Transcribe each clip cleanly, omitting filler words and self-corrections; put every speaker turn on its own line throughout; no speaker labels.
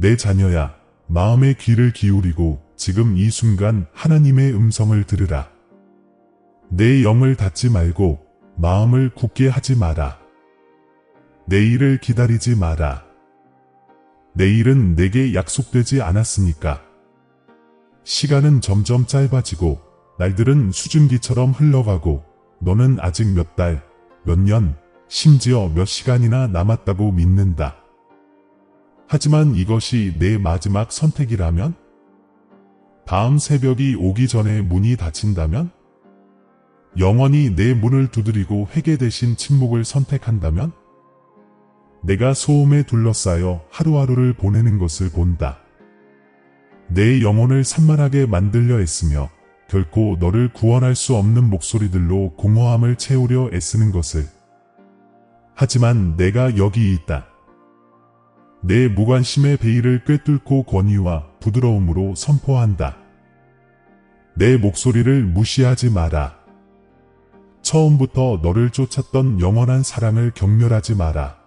내 자녀야, 마음의 귀를 기울이고 지금 이 순간 하나님의 음성을 들으라. 내 영을 닫지 말고 마음을 굳게 하지 마라. 내일을 기다리지 마라. 내일은 내게 약속되지 않았으니까. 시간은 점점 짧아지고 날들은 수증기처럼 흘러가고 너는 아직 몇 달, 몇 년, 심지어 몇 시간이나 남았다고 믿는다. 하지만 이것이 내 마지막 선택이라면? 다음 새벽이 오기 전에 문이 닫힌다면? 영원히 내 문을 두드리고 회개 대신 침묵을 선택한다면? 내가 소음에 둘러싸여 하루하루를 보내는 것을 본다. 내 영혼을 산만하게 만들려 애쓰며 결코 너를 구원할 수 없는 목소리들로 공허함을 채우려 애쓰는 것을. 하지만 내가 여기 있다. 내 무관심의 베일을 꿰뚫고 권위와 부드러움으로 선포한다. 내 목소리를 무시하지 마라. 처음부터 너를 쫓았던 영원한 사랑을 경멸하지 마라.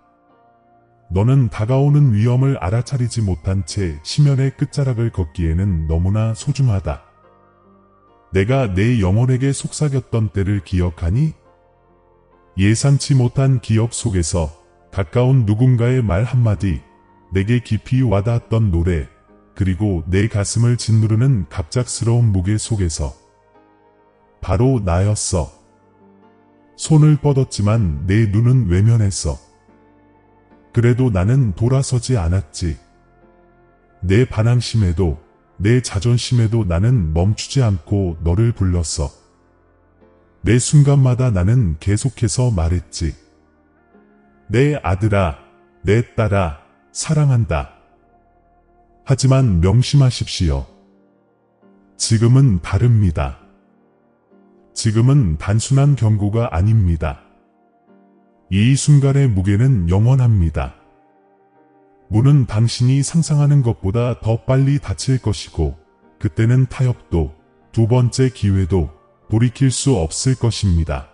너는 다가오는 위험을 알아차리지 못한 채 심연의 끝자락을 걷기에는 너무나 소중하다. 내가 내 영혼에게 속삭였던 때를 기억하니? 예상치 못한 기억 속에서 가까운 누군가의 말 한마디, 내게 깊이 와닿았던 노래, 그리고 내 가슴을 짓누르는 갑작스러운 무게 속에서 바로 나였어. 손을 뻗었지만 내 눈은 외면했어. 그래도 나는 돌아서지 않았지. 내 반항심에도 내 자존심에도 나는 멈추지 않고 너를 불렀어. 매 순간마다 나는 계속해서 말했지. 내 아들아, 내 딸아, 사랑한다. 하지만 명심하십시오. 지금은 다릅니다. 지금은 단순한 경고가 아닙니다. 이 순간의 무게는 영원합니다. 문은 당신이 상상하는 것보다 더 빨리 닫힐 것이고 그때는 타협도 두 번째 기회도 돌이킬 수 없을 것입니다.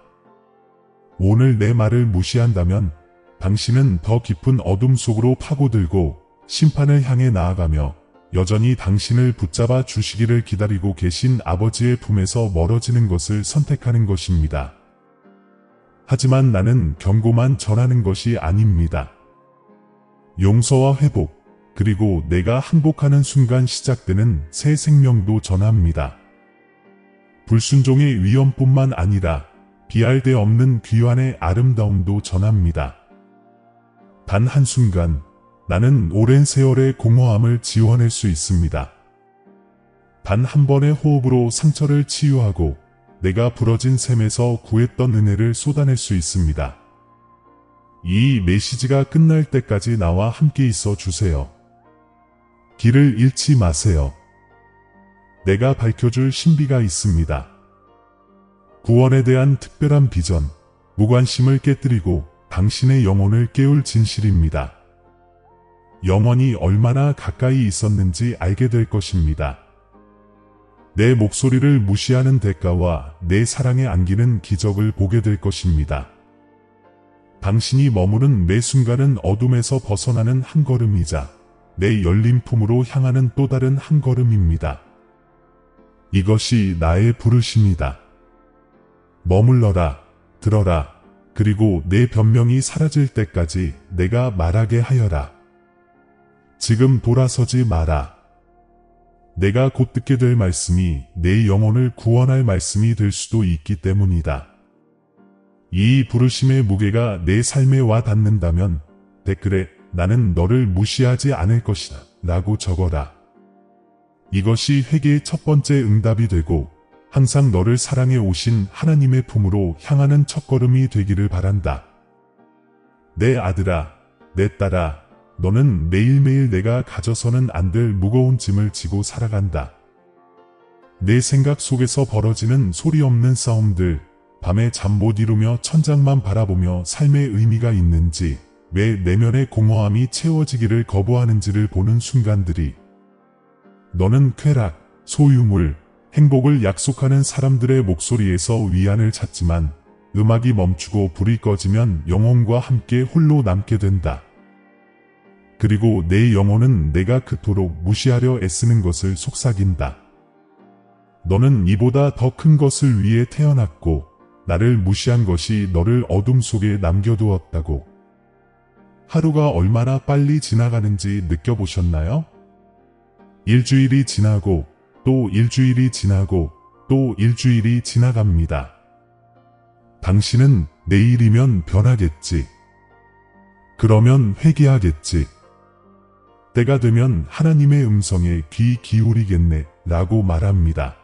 오늘 내 말을 무시한다면 당신은 더 깊은 어둠 속으로 파고들고 심판을 향해 나아가며 여전히 당신을 붙잡아 주시기를 기다리고 계신 아버지의 품에서 멀어지는 것을 선택하는 것입니다. 하지만 나는 경고만 전하는 것이 아닙니다. 용서와 회복, 그리고 내가 항복하는 순간 시작되는 새 생명도 전합니다. 불순종의 위험뿐만 아니라 비할 데 없는 귀환의 아름다움도 전합니다. 단 한순간 나는 오랜 세월의 공허함을 지워낼 수 있습니다. 단 한 번의 호흡으로 상처를 치유하고 내가 부러진 샘에서 구했던 은혜를 쏟아낼 수 있습니다. 이 메시지가 끝날 때까지 나와 함께 있어 주세요. 길을 잃지 마세요. 내가 밝혀줄 신비가 있습니다. 구원에 대한 특별한 비전, 무관심을 깨뜨리고 당신의 영혼을 깨울 진실입니다. 영원히 얼마나 가까이 있었는지 알게 될 것입니다. 내 목소리를 무시하는 대가와 내 사랑에 안기는 기적을 보게 될 것입니다. 당신이 머무는 매 순간은 어둠에서 벗어나는 한 걸음이자 내 열린 품으로 향하는 또 다른 한 걸음입니다. 이것이 나의 부르심이다. 머물러라, 들어라, 그리고 내 변명이 사라질 때까지 내가 말하게 하여라. 지금 돌아서지 마라. 내가 곧 듣게 될 말씀이 내 영혼을 구원할 말씀이 될 수도 있기 때문이다. 이 부르심의 무게가 내 삶에 와 닿는다면 댓글에 나는 너를 무시하지 않을 것이다 라고 적어라. 이것이 회개의 첫 번째 응답이 되고 항상 너를 사랑해 오신 하나님의 품으로 향하는 첫걸음이 되기를 바란다. 내 아들아, 내 딸아, 너는 매일매일 내가 가져서는 안 될 무거운 짐을 지고 살아간다. 내 생각 속에서 벌어지는 소리 없는 싸움들, 밤에 잠 못 이루며 천장만 바라보며 삶의 의미가 있는지, 왜 내면의 공허함이 채워지기를 거부하는지를 보는 순간들이, 너는 쾌락, 소유물, 행복을 약속하는 사람들의 목소리에서 위안을 찾지만 음악이 멈추고 불이 꺼지면 영혼과 함께 홀로 남게 된다. 그리고 내 영혼은 내가 그토록 무시하려 애쓰는 것을 속삭인다. 너는 이보다 더 큰 것을 위해 태어났고 나를 무시한 것이 너를 어둠 속에 남겨두었다고. 하루가 얼마나 빨리 지나가는지 느껴보셨나요? 일주일이 지나고 또 일주일이 지나고 또 일주일이 지나갑니다. 당신은 내일이면 변하겠지. 그러면 회개하겠지. 때가 되면 하나님의 음성에 귀 기울이겠네 라고 말합니다.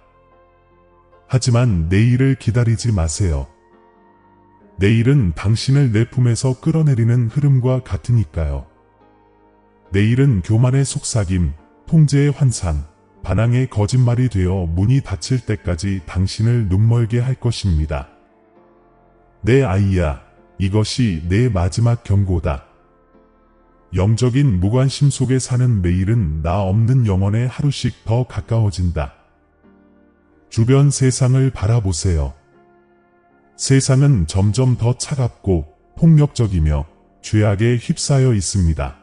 하지만 내일을 기다리지 마세요. 내일은 당신을 내 품에서 끌어내리는 흐름과 같으니까요. 내일은 교만의 속삭임, 통제의 환상, 반항의 거짓말이 되어 문이 닫힐 때까지 당신을 눈멀게 할 것입니다. 내 아이야, 이것이 내 마지막 경고다. 영적인 무관심 속에 사는 매일은 나 없는 영혼에 하루씩 더 가까워진다. 주변 세상을 바라보세요. 세상은 점점 더 차갑고 폭력적이며 죄악에 휩싸여 있습니다.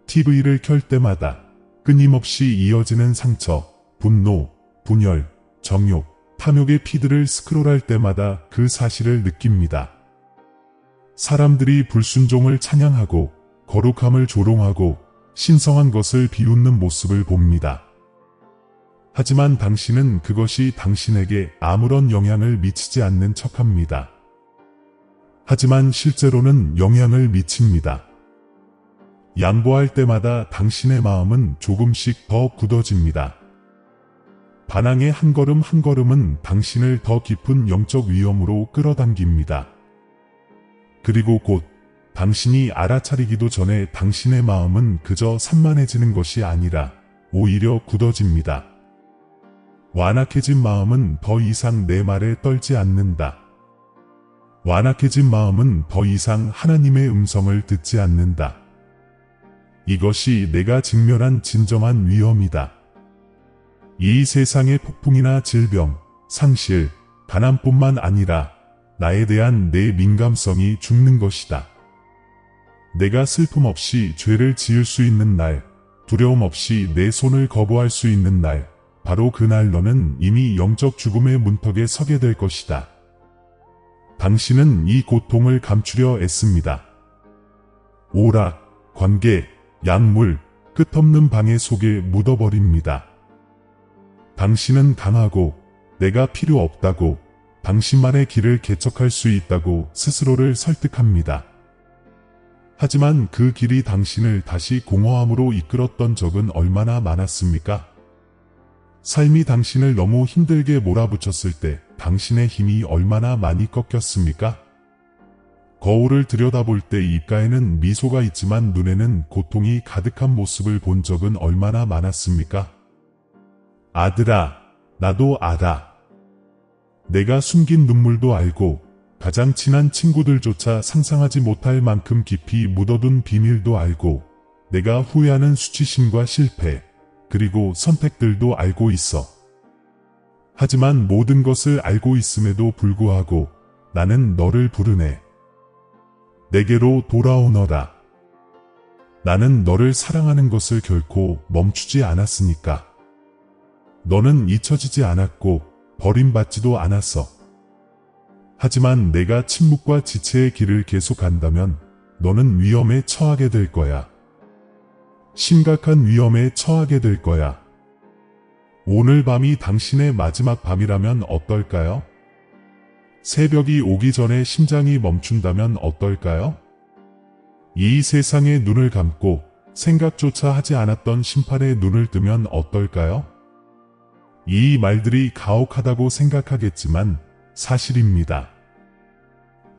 TV를 켤 때마다 끊임없이 이어지는 상처, 분노, 분열, 정욕, 탐욕의 피드를 스크롤할 때마다 그 사실을 느낍니다. 사람들이 불순종을 찬양하고 거룩함을 조롱하고 신성한 것을 비웃는 모습을 봅니다. 하지만 당신은 그것이 당신에게 아무런 영향을 미치지 않는 척합니다. 하지만 실제로는 영향을 미칩니다. 양보할 때마다 당신의 마음은 조금씩 더 굳어집니다. 반항의 한 걸음 한 걸음은 당신을 더 깊은 영적 위험으로 끌어당깁니다. 그리고 곧 당신이 알아차리기도 전에 당신의 마음은 그저 산만해지는 것이 아니라 오히려 굳어집니다. 완악해진 마음은 더 이상 내 말에 떨지 않는다. 완악해진 마음은 더 이상 하나님의 음성을 듣지 않는다. 이것이 내가 직면한 진정한 위험이다. 이 세상의 폭풍이나 질병, 상실, 가난뿐만 아니라 나에 대한 내 민감성이 죽는 것이다. 내가 슬픔 없이 죄를 지을 수 있는 날, 두려움 없이 내 손을 거부할 수 있는 날, 바로 그날 너는 이미 영적 죽음의 문턱에 서게 될 것이다. 당신은 이 고통을 감추려 애씁니다. 오락, 관계, 약물, 끝없는 방해 속에 묻어버립니다. 당신은 강하고 내가 필요 없다고 당신만의 길을 개척할 수 있다고 스스로를 설득합니다. 하지만 그 길이 당신을 다시 공허함으로 이끌었던 적은 얼마나 많았습니까? 삶이 당신을 너무 힘들게 몰아붙였을 때 당신의 힘이 얼마나 많이 꺾였습니까? 거울을 들여다볼 때 입가에는 미소가 있지만 눈에는 고통이 가득한 모습을 본 적은 얼마나 많았습니까? 아들아, 나도 알아. 내가 숨긴 눈물도 알고 가장 친한 친구들조차 상상하지 못할 만큼 깊이 묻어둔 비밀도 알고 내가 후회하는 수치심과 실패, 그리고 선택들도 알고 있어. 하지만 모든 것을 알고 있음에도 불구하고 나는 너를 부르네. 내게로 돌아오너라. 나는 너를 사랑하는 것을 결코 멈추지 않았으니까. 너는 잊혀지지 않았고 버림받지도 않았어. 하지만 내가 침묵과 지체의 길을 계속간다면 너는 위험에 처하게 될 거야. 심각한 위험에 처하게 될 거야. 오늘 밤이 당신의 마지막 밤이라면 어떨까요? 새벽이 오기 전에 심장이 멈춘다면 어떨까요? 이 세상의 눈을 감고 생각조차 하지 않았던 심판의 눈을 뜨면 어떨까요? 이 말들이 가혹하다고 생각하겠지만 사실입니다.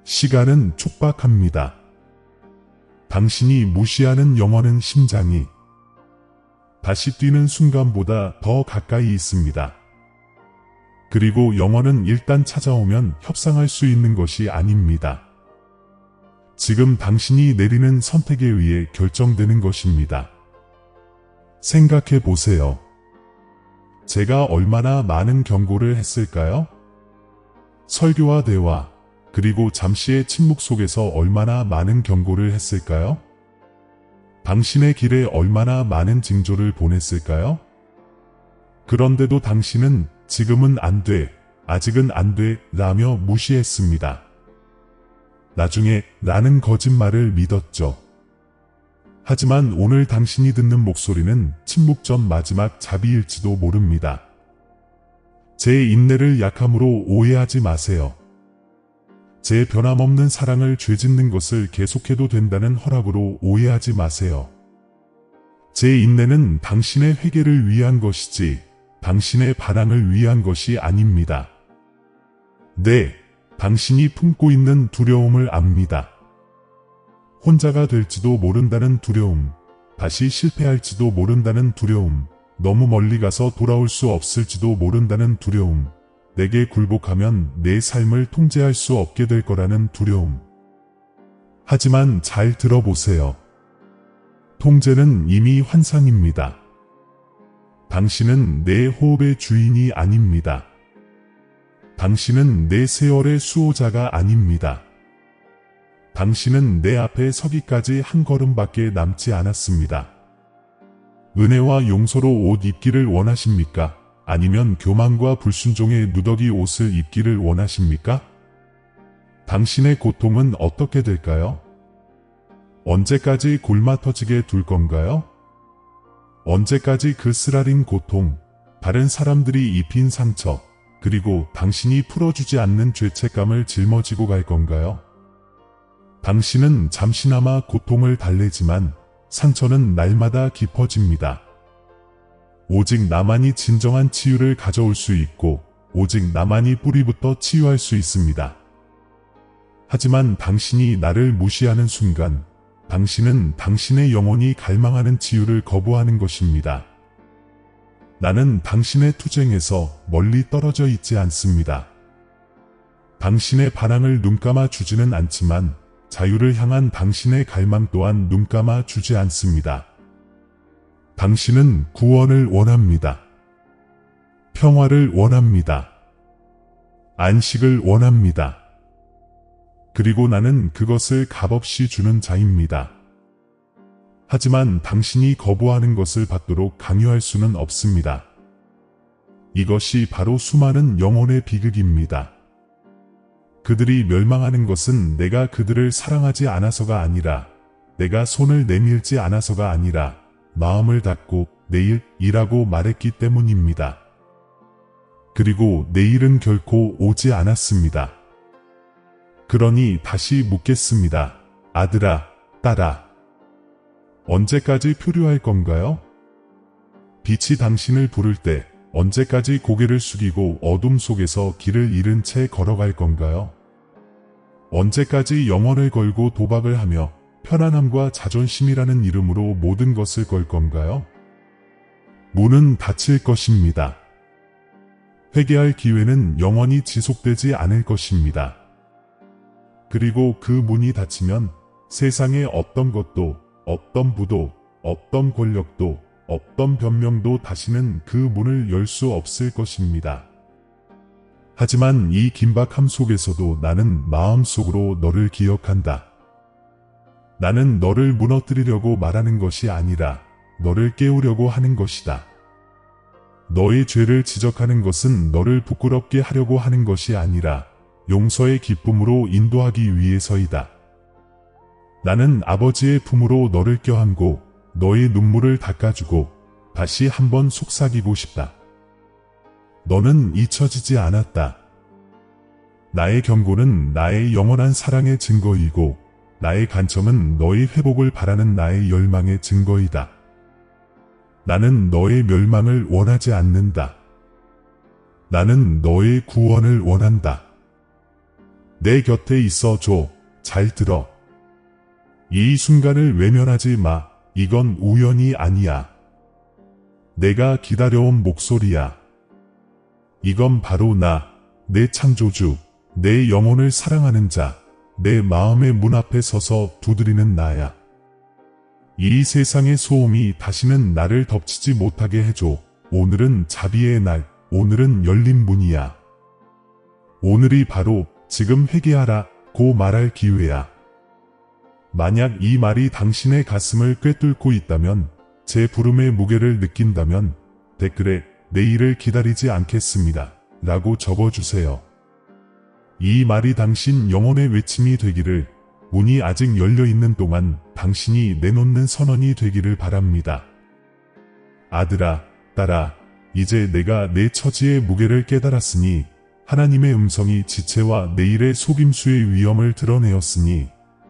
시간은 촉박합니다. 당신이 무시하는 영원한 심장이 다시 뛰는 순간보다 더 가까이 있습니다. 그리고 영원은 일단 찾아오면 협상할 수 있는 것이 아닙니다. 지금 당신이 내리는 선택에 의해 결정되는 것입니다. 생각해 보세요. 제가 얼마나 많은 경고를 했을까요? 설교와 대화, 그리고 잠시의 침묵 속에서 얼마나 많은 경고를 했을까요? 당신의 길에 얼마나 많은 징조를 보냈을까요? 그런데도 당신은 지금은 안 돼, 아직은 안 돼, 라며 무시했습니다. 나중에 라는 거짓말을 믿었죠. 하지만 오늘 당신이 듣는 목소리는 침묵 전 마지막 자비일지도 모릅니다. 제 인내를 약함으로 오해하지 마세요. 제 변함없는 사랑을 죄짓는 것을 계속해도 된다는 허락으로 오해하지 마세요. 제 인내는 당신의 회개를 위한 것이지 당신의 반항을 위한 것이 아닙니다. 네, 당신이 품고 있는 두려움을 압니다. 혼자가 될지도 모른다는 두려움, 다시 실패할지도 모른다는 두려움, 너무 멀리 가서 돌아올 수 없을지도 모른다는 두려움, 내게 굴복하면 내 삶을 통제할 수 없게 될 거라는 두려움. 하지만 잘 들어보세요. 통제는 이미 환상입니다. 당신은 내 호흡의 주인이 아닙니다. 당신은 내 세월의 수호자가 아닙니다. 당신은 내 앞에 서기까지 한 걸음밖에 남지 않았습니다. 은혜와 용서로 옷 입기를 원하십니까? 아니면 교만과 불순종의 누더기 옷을 입기를 원하십니까? 당신의 고통은 어떻게 될까요? 언제까지 골마 터지게 둘 건가요? 언제까지 그 쓰라린 고통, 다른 사람들이 입힌 상처, 그리고 당신이 풀어주지 않는 죄책감을 짊어지고 갈 건가요? 당신은 잠시나마 고통을 달래지만 상처는 날마다 깊어집니다. 오직 나만이 진정한 치유를 가져올 수 있고 오직 나만이 뿌리부터 치유할 수 있습니다. 하지만 당신이 나를 무시하는 순간 당신은 당신의 영혼이 갈망하는 치유를 거부하는 것입니다. 나는 당신의 투쟁에서 멀리 떨어져 있지 않습니다. 당신의 반항을 눈감아 주지는 않지만 자유를 향한 당신의 갈망 또한 눈감아 주지 않습니다. 당신은 구원을 원합니다. 평화를 원합니다. 안식을 원합니다. 그리고 나는 그것을 값없이 주는 자입니다. 하지만 당신이 거부하는 것을 받도록 강요할 수는 없습니다. 이것이 바로 수많은 영혼의 비극입니다. 그들이 멸망하는 것은 내가 그들을 사랑하지 않아서가 아니라, 내가 손을 내밀지 않아서가 아니라 마음을 닫고 내일이라고 말했기 때문입니다. 그리고 내일은 결코 오지 않았습니다. 그러니 다시 묻겠습니다. 아들아, 딸아. 언제까지 표류할 건가요? 빛이 당신을 부를 때 언제까지 고개를 숙이고 어둠 속에서 길을 잃은 채 걸어갈 건가요? 언제까지 영혼을 걸고 도박을 하며 편안함과 자존심이라는 이름으로 모든 것을 걸 건가요? 문은 닫힐 것입니다. 회개할 기회는 영원히 지속되지 않을 것입니다. 그리고 그 문이 닫히면 세상의 어떤 것도, 어떤 부도, 어떤 권력도, 어떤 변명도 다시는 그 문을 열 수 없을 것입니다. 하지만 이 긴박함 속에서도 나는 마음속으로 너를 기억한다. 나는 너를 무너뜨리려고 말하는 것이 아니라 너를 깨우려고 하는 것이다. 너의 죄를 지적하는 것은 너를 부끄럽게 하려고 하는 것이 아니라 용서의 기쁨으로 인도하기 위해서이다. 나는 아버지의 품으로 너를 껴안고 너의 눈물을 닦아주고 다시 한번 속삭이고 싶다. 너는 잊혀지지 않았다. 나의 경고는 나의 영원한 사랑의 증거이고 나의 간청은 너의 회복을 바라는 나의 열망의 증거이다. 나는 너의 멸망을 원하지 않는다. 나는 너의 구원을 원한다. 내 곁에 있어 줘. 잘 들어. 이 순간을 외면하지 마. 이건 우연이 아니야. 내가 기다려온 목소리야. 이건 바로 나, 내 창조주, 내 영혼을 사랑하는 자, 내 마음의 문 앞에 서서 두드리는 나야. 이 세상의 소음이 다시는 나를 덮치지 못하게 해줘. 오늘은 자비의 날, 오늘은 열린 문이야. 오늘이 바로 지금 회개하라 고 말할 기회야. 만약 이 말이 당신의 가슴을 꿰뚫고 있다면, 제 부름의 무게를 느낀다면 댓글에 내일을 기다리지 않겠습니다 라고 적어주세요. 이 말이 당신 영혼의 외침이 되기를, 문이 아직 열려있는 동안 당신이 내놓는 선언이 되기를 바랍니다. 아들아, 딸아, 이제 내가 내 처지의 무게를 깨달았으니, 하나님의 음성이 지체와 내일의 속임수의 위험을 드러내었으니,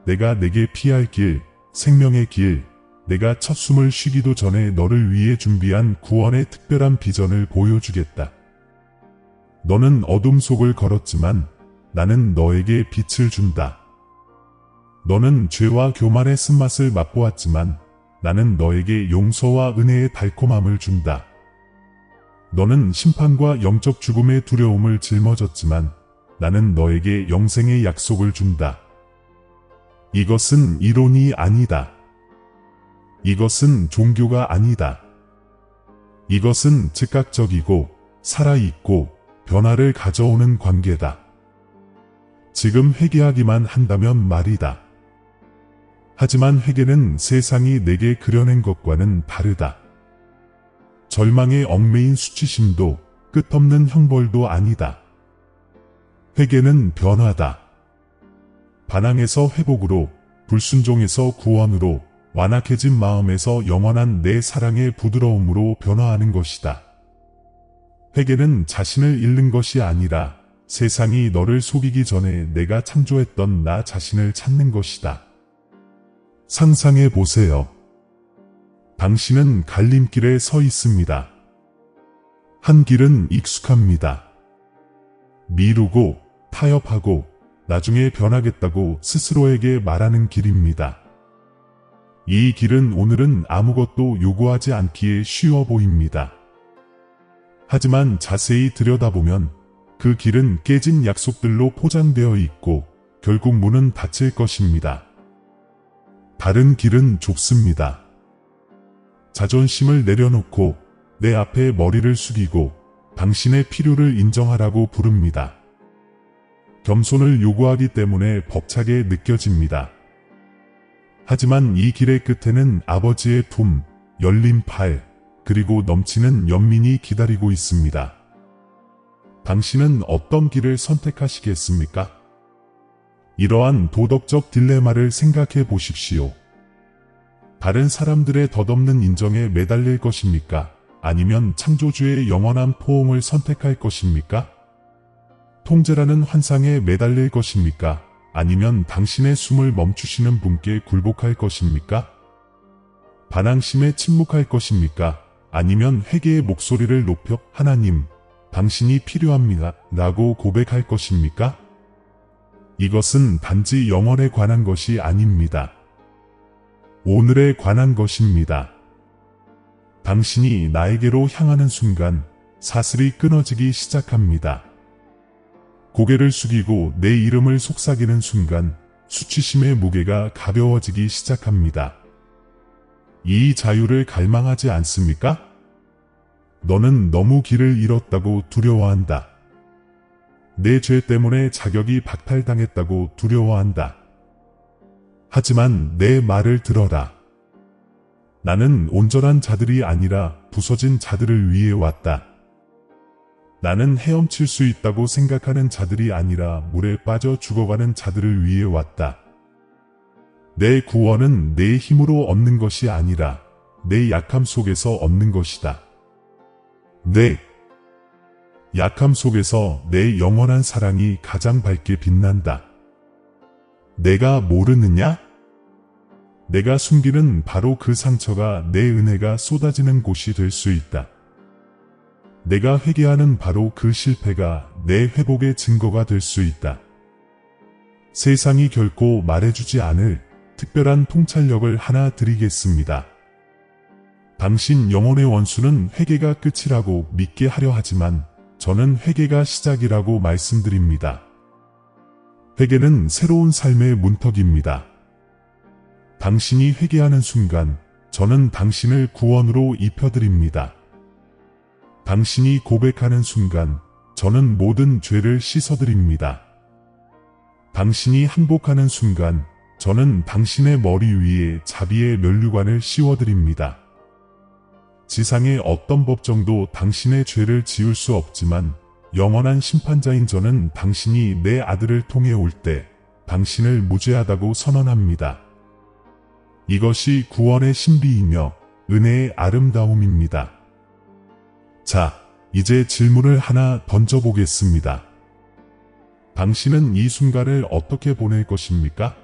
내가 내게 피할 길, 생명의 길, 내가 첫 숨을 쉬기도 전에 너를 위해 준비한 구원의 특별한 비전을 보여주겠다. 너는 어둠 속을 걸었지만 나는 너에게 빛을 준다. 너는 죄와 교만의 쓴맛을 맛보았지만 나는 너에게 용서와 은혜의 달콤함을 준다. 너는 심판과 영적 죽음의 두려움을 짊어졌지만 나는 너에게 영생의 약속을 준다. 이것은 이론이 아니다. 이것은 종교가 아니다. 이것은 즉각적이고 살아있고 변화를 가져오는 관계다. 지금 회개하기만 한다면 말이다. 하지만 회개는 세상이 내게 그려낸 것과는 다르다. 절망에 얽매인 수치심도 끝없는 형벌도 아니다. 회개는 변화다. 반항에서 회복으로, 불순종에서 구원으로, 완악해진 마음에서 영원한 내 사랑의 부드러움으로 변화하는 것이다. 회개는 자신을 잃는 것이 아니라 세상이 너를 속이기 전에 내가 창조했던 나 자신을 찾는 것이다. 상상해 보세요. 당신은 갈림길에 서 있습니다. 한 길은 익숙합니다. 미루고 타협하고 나중에 변하겠다고 스스로에게 말하는 길입니다. 이 길은 오늘은 아무것도 요구하지 않기에 쉬워 보입니다. 하지만 자세히 들여다보면 그 길은 깨진 약속들로 포장되어 있고 결국 문은 닫힐 것입니다. 다른 길은 좁습니다. 자존심을 내려놓고 내 앞에 머리를 숙이고 당신의 필요를 인정하라고 부릅니다. 겸손을 요구하기 때문에 벅차게 느껴집니다. 하지만 이 길의 끝에는 아버지의 품, 열린 팔, 그리고 넘치는 연민이 기다리고 있습니다. 당신은 어떤 길을 선택하시겠습니까? 이러한 도덕적 딜레마를 생각해 보십시오. 다른 사람들의 덧없는 인정에 매달릴 것입니까? 아니면 창조주의 영원한 포옹을 선택할 것입니까? 통제라는 환상에 매달릴 것입니까? 아니면 당신의 숨을 멈추시는 분께 굴복할 것입니까? 반항심에 침묵할 것입니까? 아니면 회개의 목소리를 높여 하나님, 당신이 필요합니다 라고 고백할 것입니까? 이것은 단지 영원에 관한 것이 아닙니다. 오늘에 관한 것입니다. 당신이 나에게로 향하는 순간 사슬이 끊어지기 시작합니다. 고개를 숙이고 내 이름을 속삭이는 순간 수치심의 무게가 가벼워지기 시작합니다. 이 자유를 갈망하지 않습니까? 너는 너무 길을 잃었다고 두려워한다. 내 죄 때문에 자격이 박탈당했다고 두려워한다. 하지만 내 말을 들어라. 나는 온전한 자들이 아니라 부서진 자들을 위해 왔다. 나는 헤엄칠 수 있다고 생각하는 자들이 아니라 물에 빠져 죽어가는 자들을 위해 왔다. 내 구원은 내 힘으로 얻는 것이 아니라 내 약함 속에서 얻는 것이다. 내 약함 속에서 내 영원한 사랑이 가장 밝게 빛난다. 내가 모르느냐? 내가 숨기는 바로 그 상처가 내 은혜가 쏟아지는 곳이 될 수 있다. 내가 회개하는 바로 그 실패가 내 회복의 증거가 될 수 있다. 세상이 결코 말해주지 않을 특별한 통찰력을 하나 드리겠습니다. 당신 영혼의 원수는 회개가 끝이라고 믿게 하려 하지만 저는 회개가 시작이라고 말씀드립니다. 회개는 새로운 삶의 문턱입니다. 당신이 회개하는 순간 저는 당신을 구원으로 입혀드립니다. 당신이 고백하는 순간 저는 모든 죄를 씻어드립니다. 당신이 항복하는 순간 저는 당신의 머리 위에 자비의 면류관을 씌워드립니다. 지상의 어떤 법정도 당신의 죄를 지울 수 없지만 영원한 심판자인 저는 당신이 내 아들을 통해 올 때 당신을 무죄하다고 선언합니다. 이것이 구원의 신비이며 은혜의 아름다움입니다. 자, 이제 질문을 하나 던져보겠습니다. 당신은 이 순간을 어떻게 보낼 것입니까?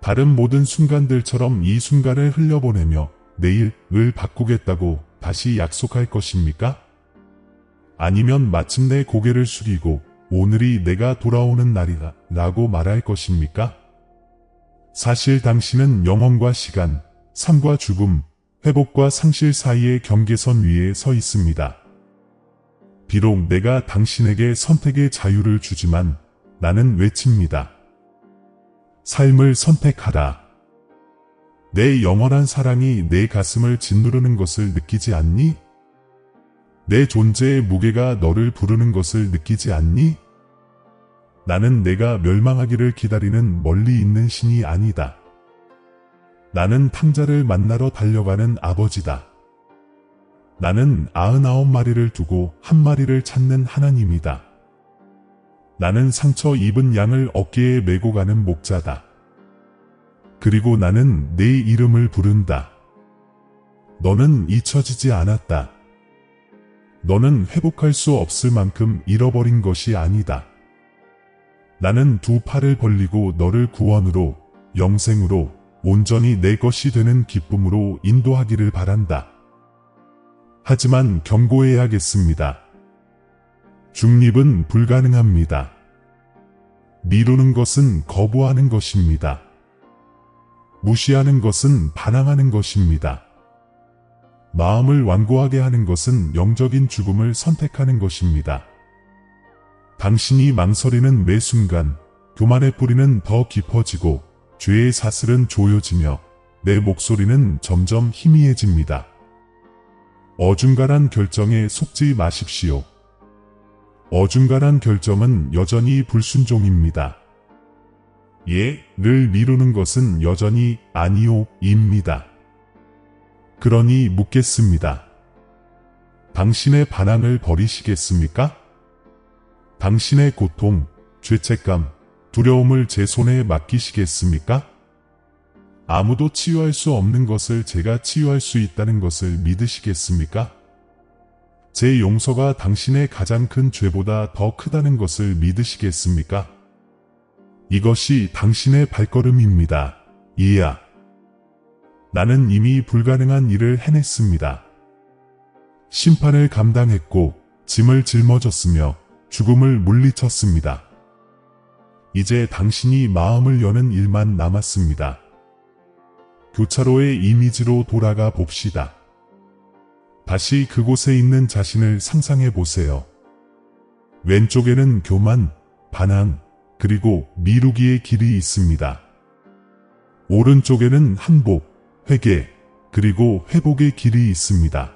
다른 모든 순간들처럼 이 순간을 흘려보내며 내일을 바꾸겠다고 다시 약속할 것입니까? 아니면 마침내 고개를 숙이고 오늘이 내가 돌아오는 날이다 라고 말할 것입니까? 사실 당신은 영혼과 시간, 삶과 죽음, 회복과 상실 사이의 경계선 위에 서 있습니다. 비록 내가 당신에게 선택의 자유를 주지만 나는 외칩니다. 삶을 선택하라. 내 영원한 사랑이 내 가슴을 짓누르는 것을 느끼지 않니? 내 존재의 무게가 너를 부르는 것을 느끼지 않니? 나는 내가 멸망하기를 기다리는 멀리 있는 신이 아니다. 나는 탕자를 만나러 달려가는 아버지다. 나는 99마리를 두고 한 마리를 찾는 하나님이다. 나는 상처 입은 양을 어깨에 메고 가는 목자다. 그리고 나는 내 이름을 부른다. 너는 잊혀지지 않았다. 너는 회복할 수 없을 만큼 잃어버린 것이 아니다. 나는 두 팔을 벌리고 너를 구원으로, 영생으로, 온전히 내 것이 되는 기쁨으로 인도하기를 바란다. 하지만 경고해야겠습니다. 중립은 불가능합니다. 미루는 것은 거부하는 것입니다. 무시하는 것은 반항하는 것입니다. 마음을 완고하게 하는 것은 영적인 죽음을 선택하는 것입니다. 당신이 망설이는 매 순간 교만의 뿌리는 더 깊어지고 죄의 사슬은 조여지며 내 목소리는 점점 희미해집니다. 어중간한 결정에 속지 마십시오. 어중간한 결정은 여전히 불순종입니다. 예,를 미루는 것은 여전히 아니오입니다. 그러니 묻겠습니다. 당신의 반항을 버리시겠습니까? 당신의 고통, 죄책감, 두려움을 제 손에 맡기시겠습니까? 아무도 치유할 수 없는 것을 제가 치유할 수 있다는 것을 믿으시겠습니까? 제 용서가 당신의 가장 큰 죄보다 더 크다는 것을 믿으시겠습니까? 이것이 당신의 발걸음입니다. 이야. 나는 이미 불가능한 일을 해냈습니다. 심판을 감당했고 짐을 짊어졌으며 죽음을 물리쳤습니다. 이제 당신이 마음을 여는 일만 남았습니다. 교차로의 이미지로 돌아가 봅시다. 다시 그곳에 있는 자신을 상상해 보세요. 왼쪽에는 교만, 반항, 그리고 미루기의 길이 있습니다. 오른쪽에는 항복, 회개, 그리고 회복의 길이 있습니다.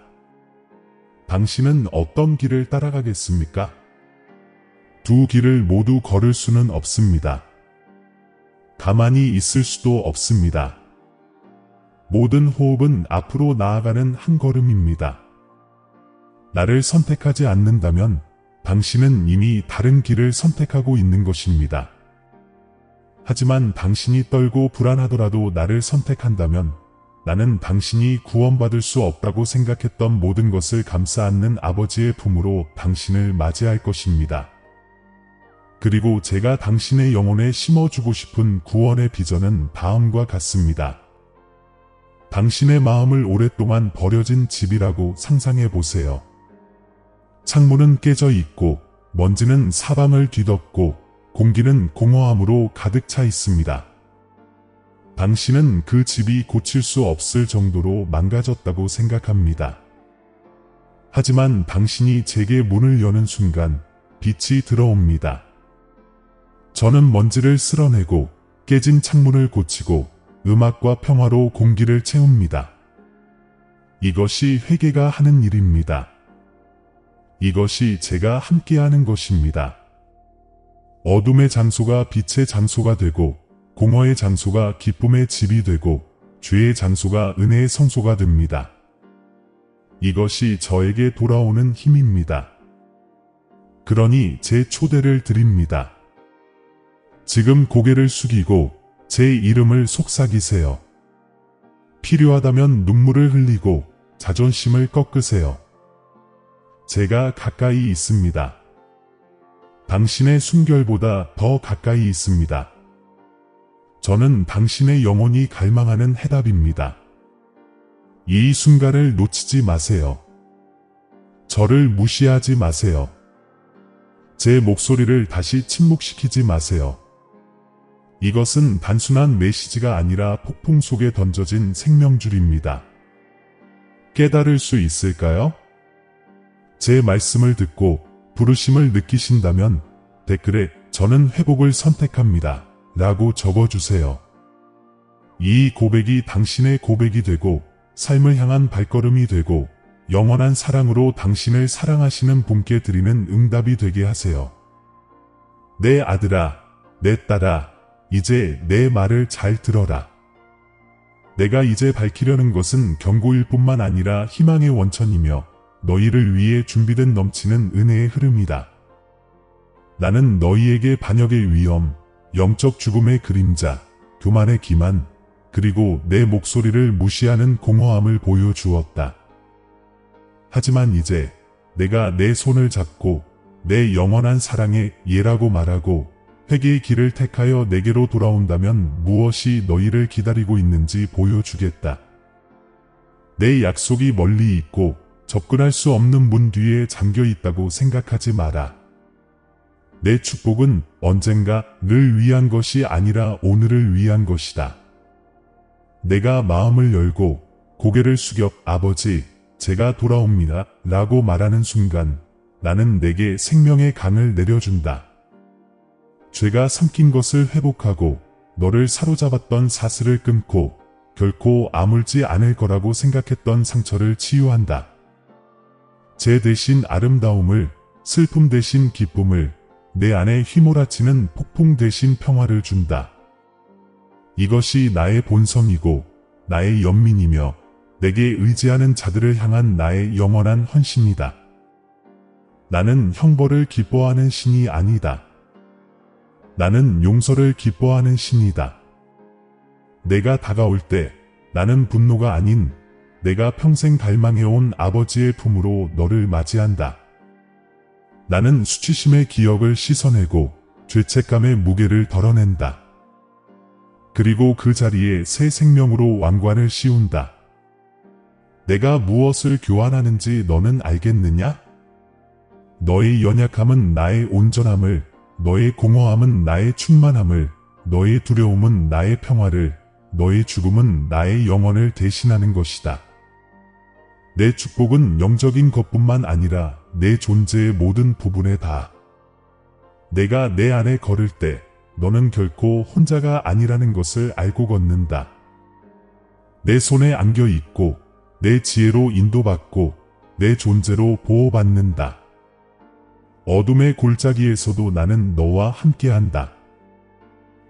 당신은 어떤 길을 따라가겠습니까? 두 길을 모두 걸을 수는 없습니다. 가만히 있을 수도 없습니다. 모든 호흡은 앞으로 나아가는 한 걸음입니다. 나를 선택하지 않는다면 당신은 이미 다른 길을 선택하고 있는 것입니다. 하지만 당신이 떨고 불안하더라도 나를 선택한다면 나는 당신이 구원받을 수 없다고 생각했던 모든 것을 감싸 안는 아버지의 품으로 당신을 맞이할 것입니다. 그리고 제가 당신의 영혼에 심어주고 싶은 구원의 비전은 다음과 같습니다. 당신의 마음을 오랫동안 버려진 집이라고 상상해 보세요. 창문은 깨져 있고 먼지는 사방을 뒤덮고 공기는 공허함으로 가득 차 있습니다. 당신은 그 집이 고칠 수 없을 정도로 망가졌다고 생각합니다. 하지만 당신이 제게 문을 여는 순간 빛이 들어옵니다. 저는 먼지를 쓸어내고 깨진 창문을 고치고 음악과 평화로 공기를 채웁니다. 이것이 회개가 하는 일입니다. 이것이 제가 함께하는 것입니다. 어둠의 장소가 빛의 장소가 되고 공허의 장소가 기쁨의 집이 되고 죄의 장소가 은혜의 성소가 됩니다. 이것이 저에게 돌아오는 힘입니다. 그러니 제 초대를 드립니다. 지금 고개를 숙이고 제 이름을 속삭이세요. 필요하다면 눈물을 흘리고 자존심을 꺾으세요. 제가 가까이 있습니다. 당신의 숨결보다 더 가까이 있습니다. 저는 당신의 영혼이 갈망하는 해답입니다. 이 순간을 놓치지 마세요. 저를 무시하지 마세요. 제 목소리를 다시 침묵시키지 마세요. 이것은 단순한 메시지가 아니라 폭풍 속에 던져진 생명줄입니다. 깨달을 수 있을까요? 제 말씀을 듣고 부르심을 느끼신다면 댓글에 저는 회복을 선택합니다 라고 적어주세요. 이 고백이 당신의 고백이 되고 삶을 향한 발걸음이 되고 영원한 사랑으로 당신을 사랑하시는 분께 드리는 응답이 되게 하세요. 내 아들아, 내 딸아, 이제 내 말을 잘 들어라. 내가 이제 밝히려는 것은 경고일 뿐만 아니라 희망의 원천이며 너희를 위해 준비된 넘치는 은혜의 흐름이다. 나는 너희에게 반역의 위험, 영적 죽음의 그림자, 교만의 기만, 그리고 내 목소리를 무시하는 공허함을 보여주었다. 하지만 이제 내가 내 손을 잡고 내 영원한 사랑의 예라고 말하고 회개의 길을 택하여 내게로 돌아온다면 무엇이 너희를 기다리고 있는지 보여주겠다. 내 약속이 멀리 있고 접근할 수 없는 문 뒤에 잠겨 있다고 생각하지 마라. 내 축복은 언젠가 를 위한 것이 아니라 오늘을 위한 것이다. 내가 마음을 열고 고개를 숙여 아버지, 제가 돌아옵니다 라고 말하는 순간 나는 내게 생명의 강을 내려준다. 죄가 삼킨 것을 회복하고 너를 사로잡았던 사슬을 끊고 결코 아물지 않을 거라고 생각했던 상처를 치유한다. 제 대신 아름다움을, 슬픔 대신 기쁨을, 내 안에 휘몰아치는 폭풍 대신 평화를 준다. 이것이 나의 본성이고 나의 연민이며 내게 의지하는 자들을 향한 나의 영원한 헌신이다. 나는 형벌을 기뻐하는 신이 아니다. 나는 용서를 기뻐하는 신이다. 내가 다가올 때 나는 분노가 아닌 내가 평생 갈망해온 아버지의 품으로 너를 맞이한다. 나는 수치심의 기억을 씻어내고 죄책감의 무게를 덜어낸다. 그리고 그 자리에 새 생명으로 왕관을 씌운다. 내가 무엇을 교환하는지 너는 알겠느냐? 너의 연약함은 나의 온전함을, 너의 공허함은 나의 충만함을, 너의 두려움은 나의 평화를, 너의 죽음은 나의 영혼을 대신하는 것이다. 내 축복은 영적인 것뿐만 아니라 내 존재의 모든 부분에 다. 내가 내 안에 걸을 때 너는 결코 혼자가 아니라는 것을 알고 걷는다. 내 손에 안겨 있고 내 지혜로 인도받고 내 존재로 보호받는다. 어둠의 골짜기에서도 나는 너와 함께한다.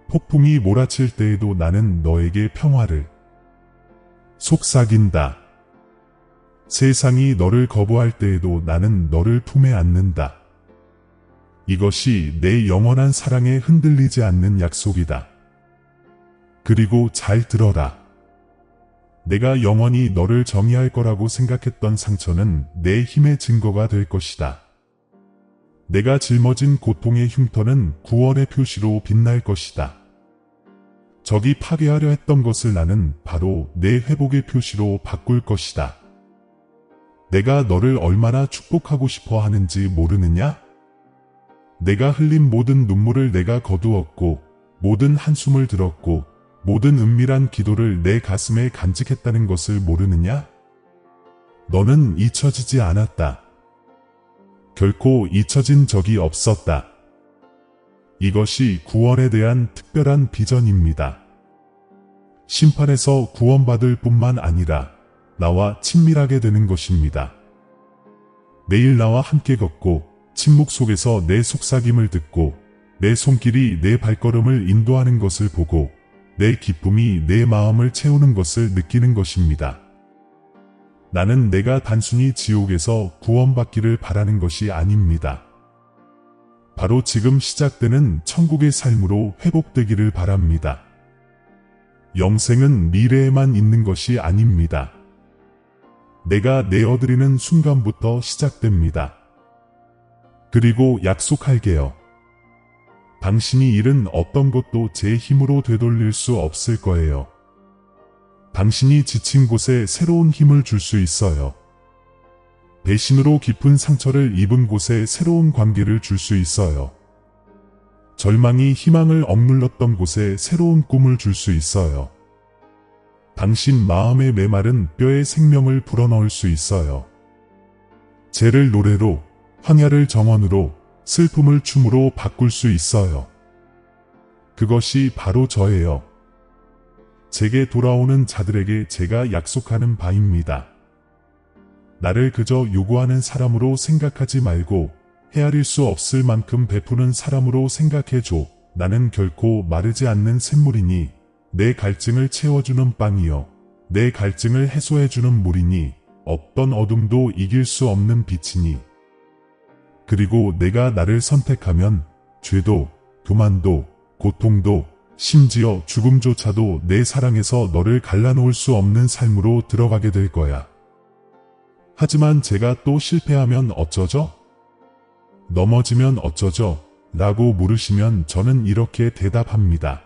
폭풍이 몰아칠 때에도 나는 너에게 평화를 속삭인다. 세상이 너를 거부할 때에도 나는 너를 품에 안는다. 이것이 내 영원한 사랑에 흔들리지 않는 약속이다. 그리고 잘 들어라. 내가 영원히 너를 정의할 거라고 생각했던 상처는 내 힘의 증거가 될 것이다. 내가 짊어진 고통의 흉터는 구원의 표시로 빛날 것이다. 적이 파괴하려 했던 것을 나는 바로 내 회복의 표시로 바꿀 것이다. 내가 너를 얼마나 축복하고 싶어 하는지 모르느냐? 내가 흘린 모든 눈물을 내가 거두었고 모든 한숨을 들었고 모든 은밀한 기도를 내 가슴에 간직했다는 것을 모르느냐? 너는 잊혀지지 않았다. 결코 잊혀진 적이 없었다. 이것이 구원에 대한 특별한 비전입니다. 심판에서 구원받을 뿐만 아니라 나와 친밀하게 되는 것입니다. 매일 나와 함께 걷고 침묵 속에서 내 속삭임을 듣고 내 손길이 내 발걸음을 인도하는 것을 보고 내 기쁨이 내 마음을 채우는 것을 느끼는 것입니다. 나는 내가 단순히 지옥에서 구원받기를 바라는 것이 아닙니다. 바로 지금 시작되는 천국의 삶으로 회복되기를 바랍니다. 영생은 미래에만 있는 것이 아닙니다. 내가 내어드리는 순간부터 시작됩니다. 그리고 약속할게요. 당신이 잃은 어떤 것도 제 힘으로 되돌릴 수 없을 거예요. 당신이 지친 곳에 새로운 힘을 줄 수 있어요. 배신으로 깊은 상처를 입은 곳에 새로운 관계를 줄 수 있어요. 절망이 희망을 억눌렀던 곳에 새로운 꿈을 줄 수 있어요. 당신 마음의 메마른 뼈에 생명을 불어넣을 수 있어요. 죄를 노래로, 황야를 정원으로, 슬픔을 춤으로 바꿀 수 있어요. 그것이 바로 저예요. 제게 돌아오는 자들에게 제가 약속하는 바입니다. 나를 그저 요구하는 사람으로 생각하지 말고 헤아릴 수 없을 만큼 베푸는 사람으로 생각해줘. 나는 결코 마르지 않는 샘물이니 내 갈증을 채워주는 빵이요. 내 갈증을 해소해주는 물이니 어떤 어둠도 이길 수 없는 빛이니. 그리고 내가 나를 선택하면 죄도, 교만도, 고통도, 심지어 죽음조차도 내 사랑에서 너를 갈라놓을 수 없는 삶으로 들어가게 될 거야. 하지만 제가 또 실패하면 어쩌죠? 넘어지면 어쩌죠? 라고 물으시면 저는 이렇게 대답합니다.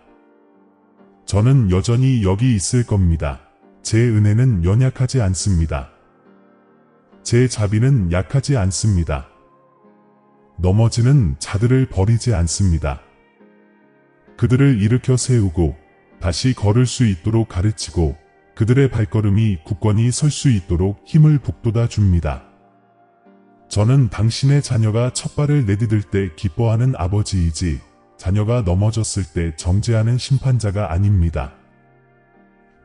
저는 여전히 여기 있을 겁니다. 제 은혜는 연약하지 않습니다. 제 자비는 약하지 않습니다. 넘어지는 자들을 버리지 않습니다. 그들을 일으켜 세우고 다시 걸을 수 있도록 가르치고 그들의 발걸음이 굳건히 설 수 있도록 힘을 북돋아 줍니다. 저는 당신의 자녀가 첫발을 내디딜 때 기뻐하는 아버지이지 자녀가 넘어졌을 때 정죄하는 심판자가 아닙니다.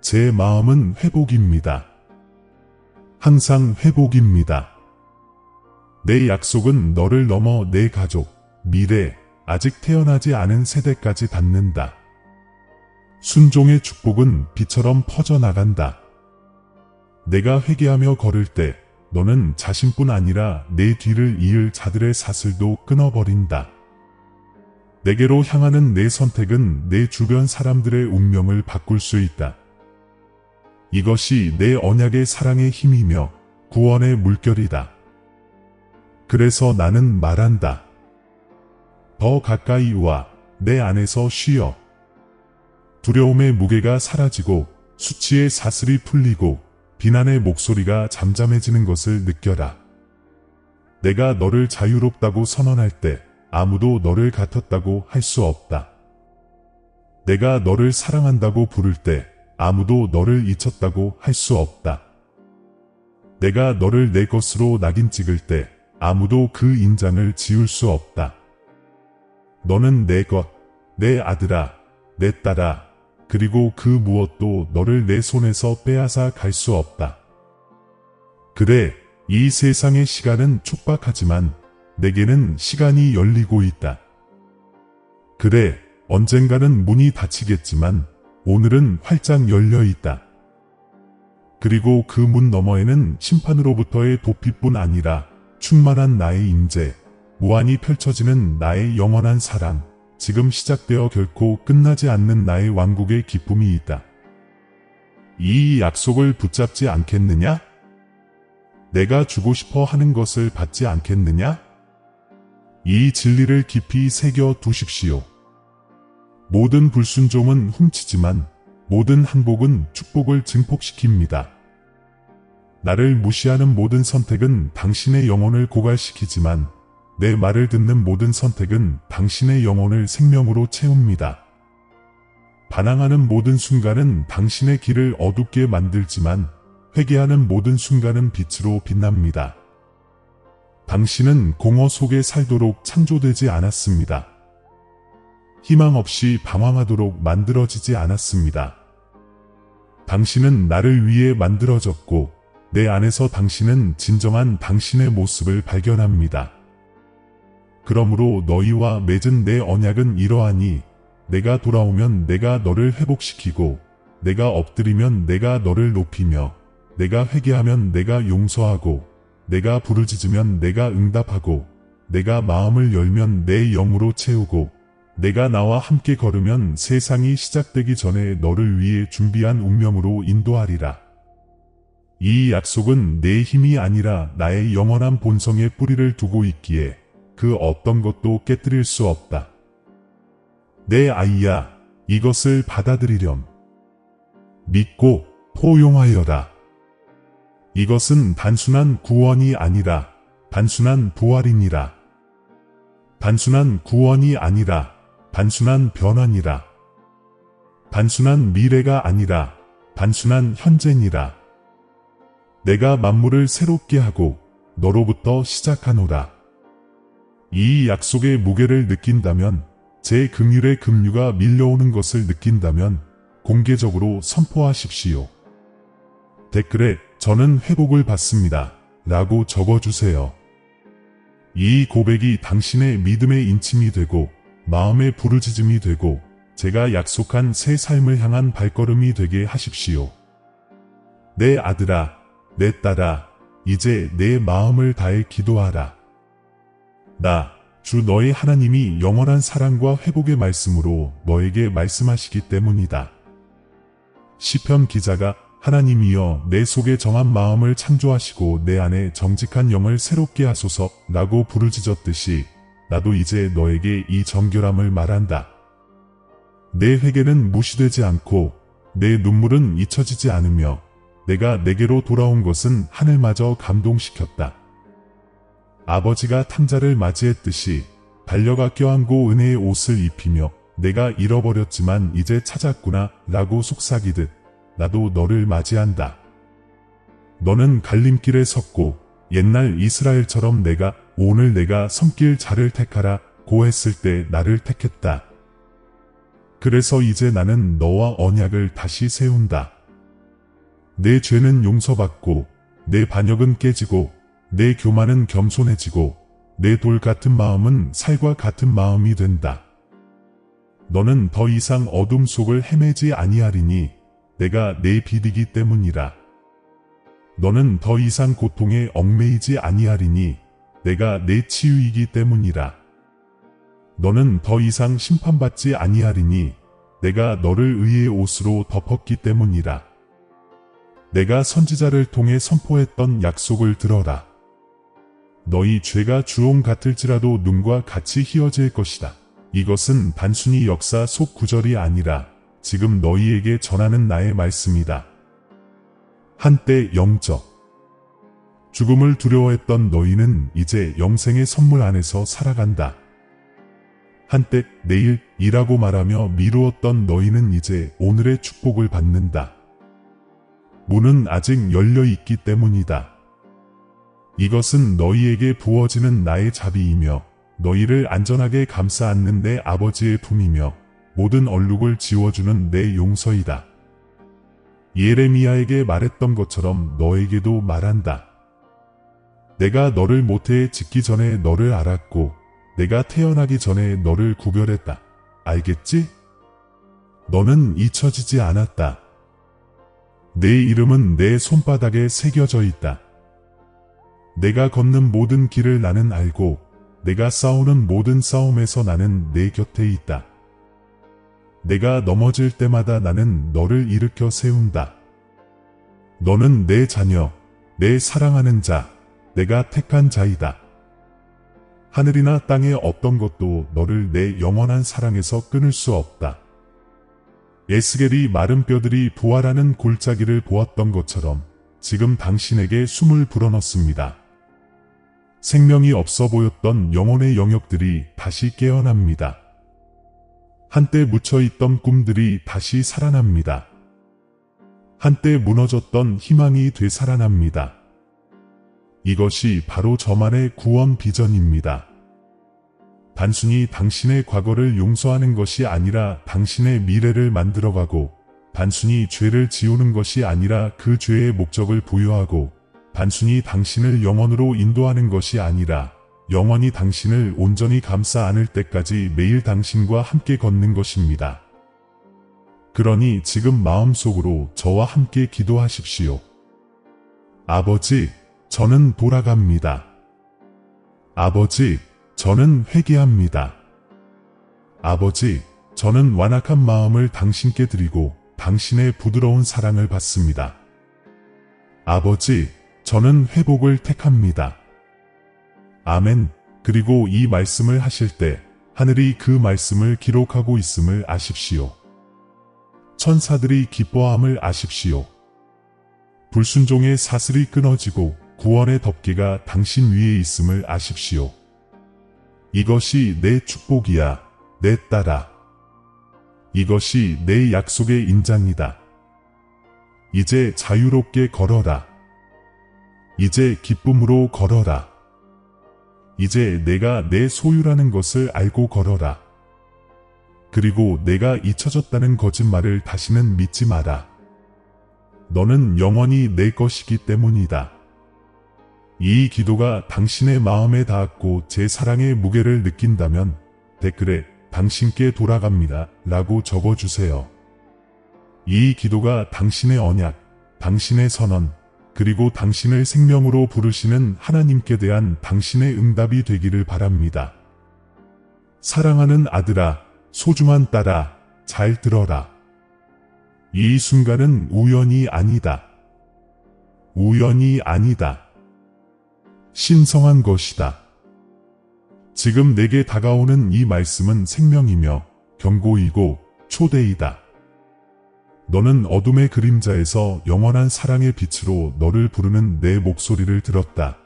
제 마음은 회복입니다. 항상 회복입니다. 내 약속은 너를 넘어 내 가족, 미래, 아직 태어나지 않은 세대까지 닿는다. 순종의 축복은 비처럼 퍼져나간다. 내가 회개하며 걸을 때 너는 자신뿐 아니라 내 뒤를 이을 자들의 사슬도 끊어버린다. 내게로 향하는 내 선택은 내 주변 사람들의 운명을 바꿀 수 있다. 이것이 내 언약의 사랑의 힘이며 구원의 물결이다. 그래서 나는 말한다. 더 가까이 와, 내 안에서 쉬어. 두려움의 무게가 사라지고 수치의 사슬이 풀리고 비난의 목소리가 잠잠해지는 것을 느껴라. 내가 너를 자유롭다고 선언할 때 아무도 너를 같았다고 할 수 없다. 내가 너를 사랑한다고 부를 때 아무도 너를 잊혔다고 할 수 없다. 내가 너를 내 것으로 낙인 찍을 때 아무도 그 인장을 지울 수 없다. 너는 내 것, 내 아들아, 내 딸아, 그리고 그 무엇도 너를 내 손에서 빼앗아 갈 수 없다. 그래, 이 세상의 시간은 촉박하지만 내게는 시간이 열리고 있다. 그래, 언젠가는 문이 닫히겠지만 오늘은 활짝 열려 있다. 그리고 그 문 너머에는 심판으로부터의 도피뿐 아니라 충만한 나의 임재, 무한히 펼쳐지는 나의 영원한 사랑, 지금 시작되어 결코 끝나지 않는 나의 왕국의 기쁨이 있다. 이 약속을 붙잡지 않겠느냐? 내가 주고 싶어 하는 것을 받지 않겠느냐? 이 진리를 깊이 새겨 두십시오. 모든 불순종은 훔치지만 모든 항복은 축복을 증폭시킵니다. 나를 무시하는 모든 선택은 당신의 영혼을 고갈시키지만 내 말을 듣는 모든 선택은 당신의 영혼을 생명으로 채웁니다. 반항하는 모든 순간은 당신의 길을 어둡게 만들지만 회개하는 모든 순간은 빛으로 빛납니다. 당신은 공허 속에 살도록 창조되지 않았습니다. 희망 없이 방황하도록 만들어지지 않았습니다. 당신은 나를 위해 만들어졌고 내 안에서 당신은 진정한 당신의 모습을 발견합니다. 그러므로 너희와 맺은 내 언약은 이러하니 내가 돌아오면 내가 너를 회복시키고 내가 엎드리면 내가 너를 높이며 내가 회개하면 내가 용서하고 내가 부르짖으면 내가 응답하고 내가 마음을 열면 내 영으로 채우고 내가 나와 함께 걸으면 세상이 시작되기 전에 너를 위해 준비한 운명으로 인도하리라. 이 약속은 내 힘이 아니라 나의 영원한 본성에 뿌리를 두고 있기에 그 어떤 것도 깨뜨릴 수 없다. 내 아이야, 이것을 받아들이렴. 믿고 포용하여라. 이것은 단순한 구원이 아니라 단순한 부활이니라. 단순한 구원이 아니라 단순한 변환이라. 단순한 미래가 아니라 단순한 현재니라. 내가 만물을 새롭게 하고 너로부터 시작하노라. 이 약속의 무게를 느낀다면, 제 긍휼의 급류가 밀려오는 것을 느낀다면 공개적으로 선포하십시오. 댓글에 저는 회복을 받습니다 라고 적어주세요. 이 고백이 당신의 믿음의 인침이 되고 마음의 부르짖음이 되고 제가 약속한 새 삶을 향한 발걸음이 되게 하십시오. 내 아들아, 내 딸아, 이제 내 마음을 다해 기도하라. 나, 주 너의 하나님이 영원한 사랑과 회복의 말씀으로 너에게 말씀하시기 때문이다. 시편 기자가 하나님이여 내 속에 정한 마음을 창조하시고 내 안에 정직한 영을 새롭게 하소서 라고 부르짖었듯이 나도 이제 너에게 이 정결함을 말한다. 내 회개는 무시되지 않고 내 눈물은 잊혀지지 않으며 내가 내게로 돌아온 것은 하늘마저 감동시켰다. 아버지가 탕자를 맞이했듯이 달려가 껴안고 은혜의 옷을 입히며 내가 잃어버렸지만 이제 찾았구나 라고 속삭이듯 나도 너를 맞이한다. 너는 갈림길에 섰고 옛날 이스라엘처럼 내가 오늘 내가 섬길 자를 택하라 고 했을 때 나를 택했다. 그래서 이제 나는 너와 언약을 다시 세운다. 내 죄는 용서받고 내 반역은 깨지고 내 교만은 겸손해지고 내 돌 같은 마음은 살과 같은 마음이 된다. 너는 더 이상 어둠 속을 헤매지 아니하리니 내가 내 빛이기 때문이라. 너는 더 이상 고통에 얽매이지 아니하리니 내가 내 치유이기 때문이라. 너는 더 이상 심판받지 아니하리니 내가 너를 의의 옷으로 덮었기 때문이라. 내가 선지자를 통해 선포했던 약속을 들어라. 너희 죄가 주홍 같을지라도 눈과 같이 희어질 것이다. 이것은 단순히 역사 속 구절이 아니라 지금 너희에게 전하는 나의 말씀이다. 한때 영적 죽음을 두려워했던 너희는 이제 영생의 선물 안에서 살아간다. 한때 내일이라고 말하며 미루었던 너희는 이제 오늘의 축복을 받는다. 문은 아직 열려 있기 때문이다. 이것은 너희에게 부어지는 나의 자비이며 너희를 안전하게 감싸 안는 내 아버지의 품이며 모든 얼룩을 지워주는 내 용서이다. 예레미야에게 말했던 것처럼 너에게도 말한다. 내가 너를 모태에 짓기 전에 너를 알았고 내가 태어나기 전에 너를 구별했다. 알겠지? 너는 잊혀지지 않았다. 내 이름은 내 손바닥에 새겨져 있다. 내가 걷는 모든 길을 나는 알고 내가 싸우는 모든 싸움에서 나는 내 곁에 있다. 내가 넘어질 때마다 나는 너를 일으켜 세운다. 너는 내 자녀, 내 사랑하는 자, 내가 택한 자이다. 하늘이나 땅의 어떤 것도 너를 내 영원한 사랑에서 끊을 수 없다. 에스겔이 마른 뼈들이 부활하는 골짜기를 보았던 것처럼 지금 당신에게 숨을 불어넣습니다. 생명이 없어 보였던 영혼의 영역들이 다시 깨어납니다. 한때 묻혀있던 꿈들이 다시 살아납니다. 한때 무너졌던 희망이 되살아납니다. 이것이 바로 저만의 구원 비전입니다. 단순히 당신의 과거를 용서하는 것이 아니라 당신의 미래를 만들어가고, 단순히 죄를 지우는 것이 아니라 그 죄의 목적을 부여하고, 단순히 당신을 영원으로 인도하는 것이 아니라 영원히 당신을 온전히 감싸 안을 때까지 매일 당신과 함께 걷는 것입니다. 그러니 지금 마음속으로 저와 함께 기도하십시오. 아버지, 저는 돌아갑니다. 아버지, 저는 회개합니다. 아버지, 저는 완악한 마음을 당신께 드리고 당신의 부드러운 사랑을 받습니다. 아버지, 저는 회복을 택합니다. 아멘. 그리고 이 말씀을 하실 때 하늘이 그 말씀을 기록하고 있음을 아십시오. 천사들이 기뻐함을 아십시오. 불순종의 사슬이 끊어지고 구원의 덮개가 당신 위에 있음을 아십시오. 이것이 내 축복이야, 내 딸아. 이것이 내 약속의 인장이다. 이제 자유롭게 걸어라. 이제 기쁨으로 걸어라. 이제 내가 내 소유라는 것을 알고 걸어라. 그리고 내가 잊혀졌다는 거짓말을 다시는 믿지 마라. 너는 영원히 내 것이기 때문이다. 이 기도가 당신의 마음에 닿았고 제 사랑의 무게를 느낀다면 댓글에 당신께 돌아갑니다 라고 적어주세요. 이 기도가 당신의 언약, 당신의 선언, 그리고 당신을 생명으로 부르시는 하나님께 대한 당신의 응답이 되기를 바랍니다. 사랑하는 아들아, 소중한 딸아, 잘 들어라. 이 순간은 우연이 아니다. 우연이 아니다. 신성한 것이다. 지금 내게 다가오는 이 말씀은 생명이며 경고이고 초대이다. 너는 어둠의 그림자에서 영원한 사랑의 빛으로 너를 부르는 내 목소리를 들었다.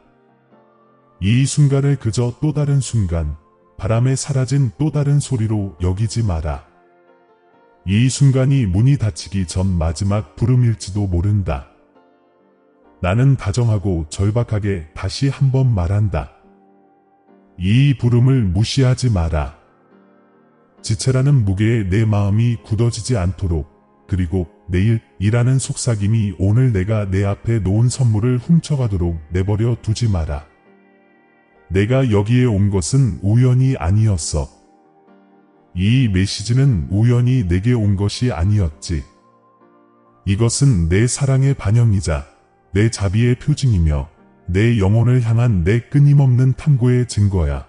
이 순간을 그저 또 다른 순간, 바람에 사라진 또 다른 소리로 여기지 마라. 이 순간이 문이 닫히기 전 마지막 부름일지도 모른다. 나는 다정하고 절박하게 다시 한번 말한다. 이 부름을 무시하지 마라. 지체라는 무게에 내 마음이 굳어지지 않도록, 그리고 내일이라는 속삭임이 오늘 내가 내 앞에 놓은 선물을 훔쳐가도록 내버려 두지 마라. 내가 여기에 온 것은 우연이 아니었어. 이 메시지는 우연히 내게 온 것이 아니었지. 이것은 내 사랑의 반영이자 내 자비의 표징이며 내 영혼을 향한 내 끊임없는 탐구의 증거야.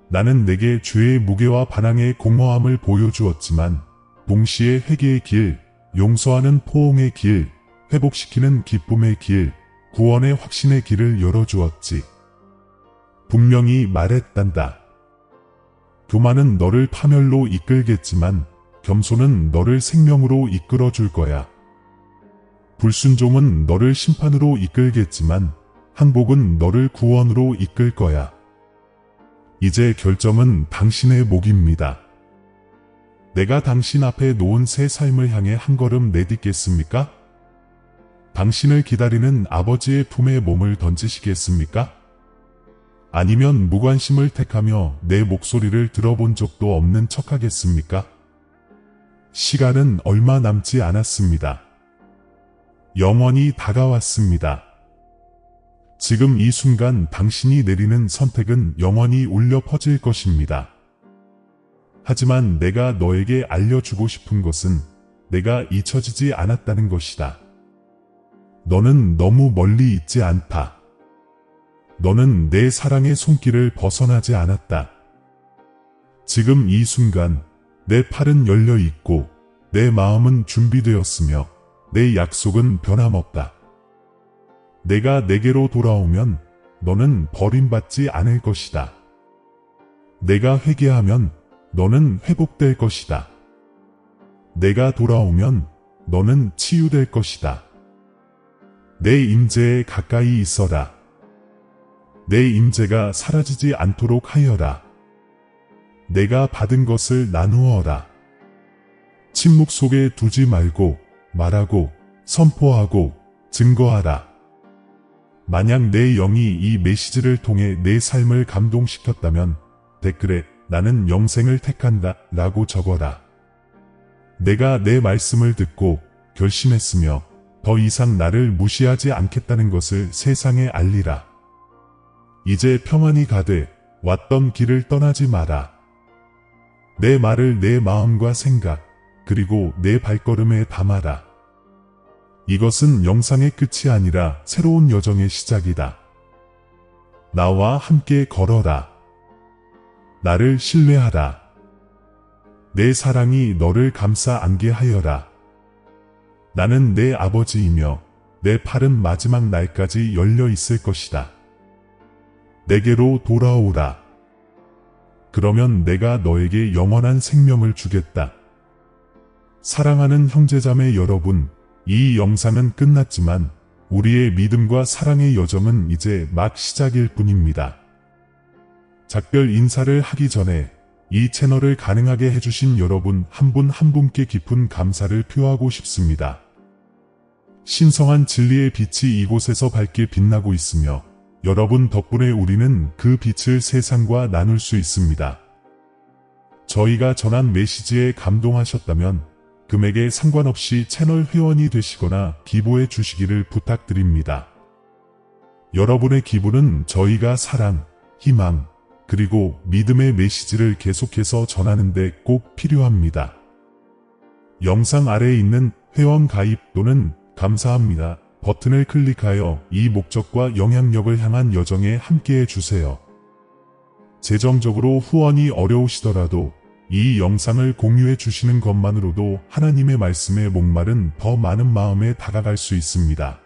나는 내게 죄의 무게와 반항의 공허함을 보여주었지만 동시에 회개의 길, 용서하는 포옹의 길, 회복시키는 기쁨의 길, 구원의 확신의 길을 열어주었지. 분명히 말했단다. 교만은 너를 파멸로 이끌겠지만 겸손은 너를 생명으로 이끌어줄 거야. 불순종은 너를 심판으로 이끌겠지만 항복은 너를 구원으로 이끌 거야. 이제 결정은 당신의 몫입니다. 내가 당신 앞에 놓은 새 삶을 향해 한 걸음 내딛겠습니까? 당신을 기다리는 아버지의 품에 몸을 던지시겠습니까? 아니면 무관심을 택하며 내 목소리를 들어본 적도 없는 척하겠습니까? 시간은 얼마 남지 않았습니다. 영원히 다가왔습니다. 지금 이 순간 당신이 내리는 선택은 영원히 울려 퍼질 것입니다. 하지만 내가 너에게 알려주고 싶은 것은 내가 잊혀지지 않았다는 것이다. 너는 너무 멀리 있지 않다. 너는 내 사랑의 손길을 벗어나지 않았다. 지금 이 순간 내 팔은 열려 있고 내 마음은 준비되었으며 내 약속은 변함없다. 내가 내게로 돌아오면 너는 버림받지 않을 것이다. 내가 회개하면 너는 회복될 것이다. 내가 돌아오면 너는 치유될 것이다. 내 임재에 가까이 있어라. 내 임재가 사라지지 않도록 하여라. 내가 받은 것을 나누어라. 침묵 속에 두지 말고 말하고 선포하고 증거하라. 만약 내 영이 이 메시지를 통해 내 삶을 감동시켰다면 댓글에 나는 영생을 택한다 라고 적어라. 내가 내 말씀을 듣고 결심했으며 더 이상 나를 무시하지 않겠다는 것을 세상에 알리라. 이제 평안히 가되 왔던 길을 떠나지 마라. 내 말을 내 마음과 생각, 그리고 내 발걸음에 담아라. 이것은 영상의 끝이 아니라 새로운 여정의 시작이다. 나와 함께 걸어라. 나를 신뢰하라. 내 사랑이 너를 감싸 안게 하여라. 나는 내 아버지이며 내 팔은 마지막 날까지 열려 있을 것이다. 내게로 돌아오라. 그러면 내가 너에게 영원한 생명을 주겠다. 사랑하는 형제자매 여러분, 이 영상은 끝났지만 우리의 믿음과 사랑의 여정은 이제 막 시작일 뿐입니다. 작별 인사를 하기 전에 이 채널을 가능하게 해주신 여러분 한 분 한 분께 깊은 감사를 표하고 싶습니다. 신성한 진리의 빛이 이곳에서 밝게 빛나고 있으며 여러분 덕분에 우리는 그 빛을 세상과 나눌 수 있습니다. 저희가 전한 메시지에 감동하셨다면 금액에 상관없이 채널 회원이 되시거나 기부해 주시기를 부탁드립니다. 여러분의 기부는 저희가 사랑, 희망, 그리고 믿음의 메시지를 계속해서 전하는 데 꼭 필요합니다. 영상 아래에 있는 회원 가입 또는 감사합니다 버튼을 클릭하여 이 목적과 영향력을 향한 여정에 함께해 주세요. 재정적으로 후원이 어려우시더라도 이 영상을 공유해 주시는 것만으로도 하나님의 말씀에 목마른 더 많은 마음에 다가갈 수 있습니다.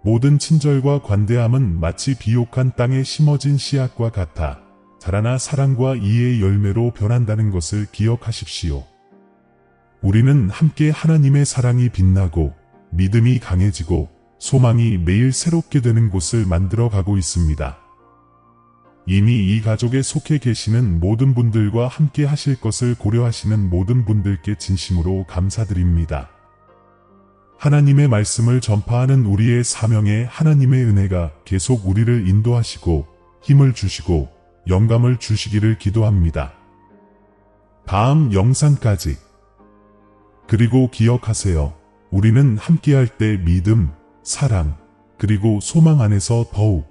모든 친절과 관대함은 마치 비옥한 땅에 심어진 씨앗과 같아 자라나 사랑과 이해의 열매로 변한다는 것을 기억하십시오. 우리는 함께 하나님의 사랑이 빛나고 믿음이 강해지고 소망이 매일 새롭게 되는 곳을 만들어 가고 있습니다. 이미 이 가족에 속해 계시는 모든 분들과 함께 하실 것을 고려하시는 모든 분들께 진심으로 감사드립니다. 하나님의 말씀을 전파하는 우리의 사명에 하나님의 은혜가 계속 우리를 인도하시고 힘을 주시고 영감을 주시기를 기도합니다. 다음 영상까지. 그리고 기억하세요. 우리는 함께할 때 믿음, 사랑, 그리고 소망 안에서 더욱